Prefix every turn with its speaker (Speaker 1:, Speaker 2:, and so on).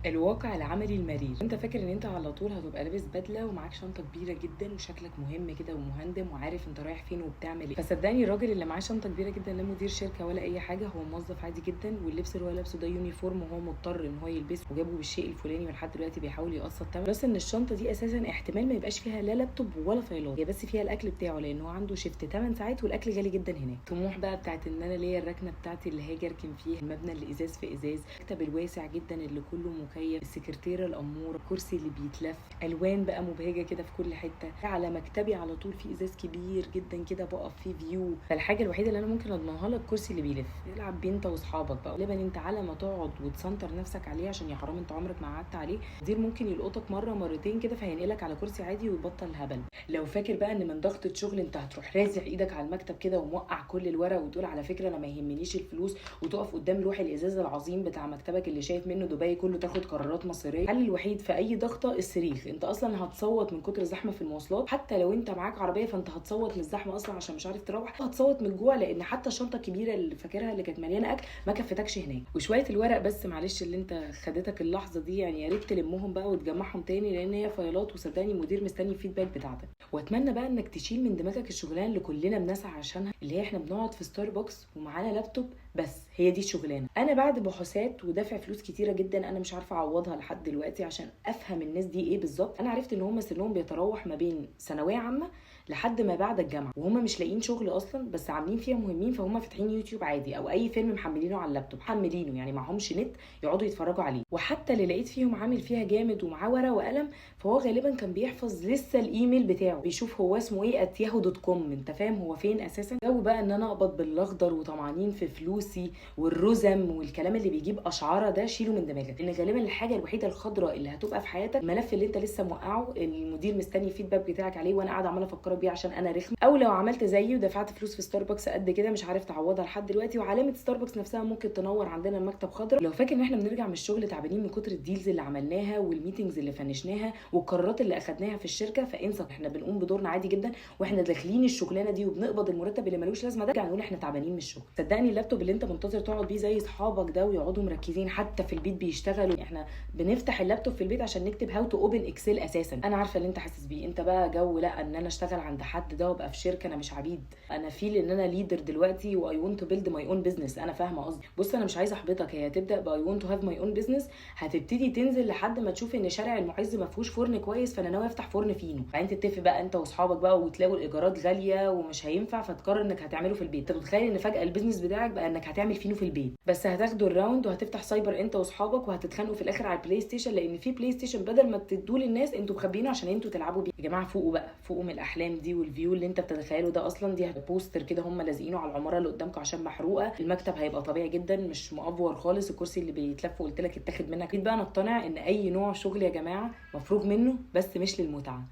Speaker 1: الواقع العملي المرير. انت فاكر ان انت على طول هتبقى لابس بدله ومعاك شنطه كبيره جدا وشكلك مهم كده ومهندم وعارف انت رايح فين وبتعمل ايه. فصدقني الراجل اللي معاه شنطه كبيره جدا لا مدير شركه ولا اي حاجه، هو موظف عادي جدا، واللبس اللي هو لابسه ده يونيفورم وهو مضطر ان هو يلبسه وجابه بالشيء الفلاني ولحد دلوقتي بيحاول يقسط ثمنه. بس ان الشنطه دي اساسا احتمال ما يبقاش فيها لا لابتوب ولا فايلات، هي بس فيها الاكل بتاعه لان هو عنده شيفت 8 ساعات والاكل غالي جدا هناك. طموح بقى بتاعت ان انا ليا الركنه بتاعتي اللي هاجي اركن فيها، المبنى اللي ازاز في ازاز، المكتب الواسع جدا اللي كله مكيف، السكرتيره الاموره، الكرسي اللي بيتلف، الوان بقى مبهجه كده في كل حته، على مكتبي على طول في ازاز كبير جدا كده بقف فيه فيو. فالحاجه الوحيده اللي انا ممكن اضمنها لك الكرسي اللي بيلف، العب بيه انت واصحابك بقى. غالبا انت على ما تقعد وتسنتر نفسك عليه، عشان يا حرام انت عمرك ما قعدت عليه، مدير ممكن يلقطك مره مرتين كده فهينقلك على كرسي عادي ويبطل هبل. لو فاكر بقى ان من ضغطه شغل انت هتروح رازع ايدك على المكتب كده وموقع كل الورق وتقول على فكره انا ما يهمنيش الفلوس، وتقف قدام لوح الازاز العظيم بتاع مكتبك اللي شايف منه دبي كله تاخد قرارات مصيريه، الحل الوحيد في اي ضغطه الصريخ. انت اصلا هتصوت من كتر الزحمه في المواصلات، حتى لو انت معاك عربيه فانت هتصوت من الزحمه اصلا عشان مش عارف تروح، هتصوت من الجوع لان حتى الشنطه الكبيره اللي فاكرها اللي كانت مليانه اكل ما كفتكش هناك. وشويه الورق بس معلش اللي انت خدتك اللحظه دي، يعني يا ريت تلمهم بقى وتجمعهم تاني لان هي فايلات، وصدقني المدير مستني الفيدباك بتاعتك. واتمنى بقى انك تشيل من دماغك الشغلانه اللي كلنا بنسعى عشانها، اللي هي احنا بنقعد في ستاربكس ومعانا لابتوب بس، هي دي الشغلانه. انا بعد بحوثات ودافع فلوس كتيره جدا انا مش عارفه اعوضها لحد دلوقتي عشان افهم الناس دي ايه بالظبط، انا عرفت ان هم سنهم بيتراوح ما بين ثانويه عامه لحد ما بعد الجامعه، وهم مش لاقيين شغل اصلا بس عاملين فيها مهمين، فهم فاتحين يوتيوب عادي او اي فيلم محملينه على اللابتوب، محملينه يعني معهمش نت يقعدوا يتفرجوا عليه. وحتى اللي لقيت فيهم عامل فيها جامد ومعاه ورقه وقلم، فهو غالبا كان بيحفظ لسه الايميل بتاعه، بيشوف هو اسمه ايه @yahoo.com، انت فاهم هو فين اساسا. جو بقى ان انا اقبض بالاخضر وطمعانين في فلوسي والرزم والكلام اللي بيجيب اشعاره ده، شيله من دماغك، لان غالبا الحاجه الوحيده الخضراء اللي هتبقى في حياتك الملف اللي انت لسه موقعه، المدير مستني الفيدباك بتاعك عليه وانا قاعده عماله افكرك بيه عشان انا رخم، او لو عملت زيي ودفعت فلوس في ستاربكس قد كده مش عارف تعوضها لحد دلوقتي، وعلامه ستاربكس نفسها ممكن تنور عندنا المكتب خضراء. لو فاكر ان احنا بنرجع من الشغل تعبانين من كتر الديلز اللي عملناها والميتنجز اللي فنشناها والقرارات اللي اخدناها في الشركه، فانسى، احنا بنقوم بدورنا عادي جدا واحنا داخلين الشغلانه دي وبنقبض المرتب اللي ملوش لازمه ده، نقول احنا تعبانين من الشغل. صدقني اللابتوب اللي انت منتظر تقعد بيه زي اصحابك ده ويقعدوا مركزين حتى في البيت بيشتغلوا، احنا بنفتح اللابتوب في البيت عشان نكتب هاو تو اوبن اكسل اساسا. انا عارفه اللي انت حاسس بيه، انت بقى جو لا ان انا اشتغل عند حد ده وابقى في شركه، انا مش عبيد، انا فيل ان انا ليدر دلوقتي واي ونت تو بيلد ماي اون بزنس. انا فاهمه قصدي. بص انا مش عايزه احبطك، هي هتبدا باي ونت تو هاف ماي اون بزنس، هتبتدي تنزل لحد ما تشوف ان شارع المعز ما فيهوش فرن كويس فانا ناوي افتح فرن فينو، بعدين تتفق بقى انت واصحابك بقى وتلاقوا الايجارات غاليه ومش هينفع فتقرر انك هتعمله في البيت. انت متخيل ان فجاه البيزنس بتاعك بقى انك هتعمل فينو في البيت، بس هتاخدوا الراوند وهتفتح سايبر انت واصحابك وهتتخانقوا في الاخر على البلاي ستيشن، لان في بلاي ستيشن بدل ما تدوه للناس انتوا مخبيينه عشان انتوا تلعبوا بيه. يا جماعه فوقوا بقى، فوقوا من الاحلام دي والفيو اللي انت بتتخيله ده، اصلا دي بوستر كده هم لازقينه على العماره اللي قدامكم عشان محروقه، المكتب هيبقى طبيعي جدا مش مأفور خالص، الكرسي اللي بيتلف قلت لك اتاخد منك. بقى نقتنع ان اي نوع شغل يا جماعه مفروغ منه بس مش للمتعه.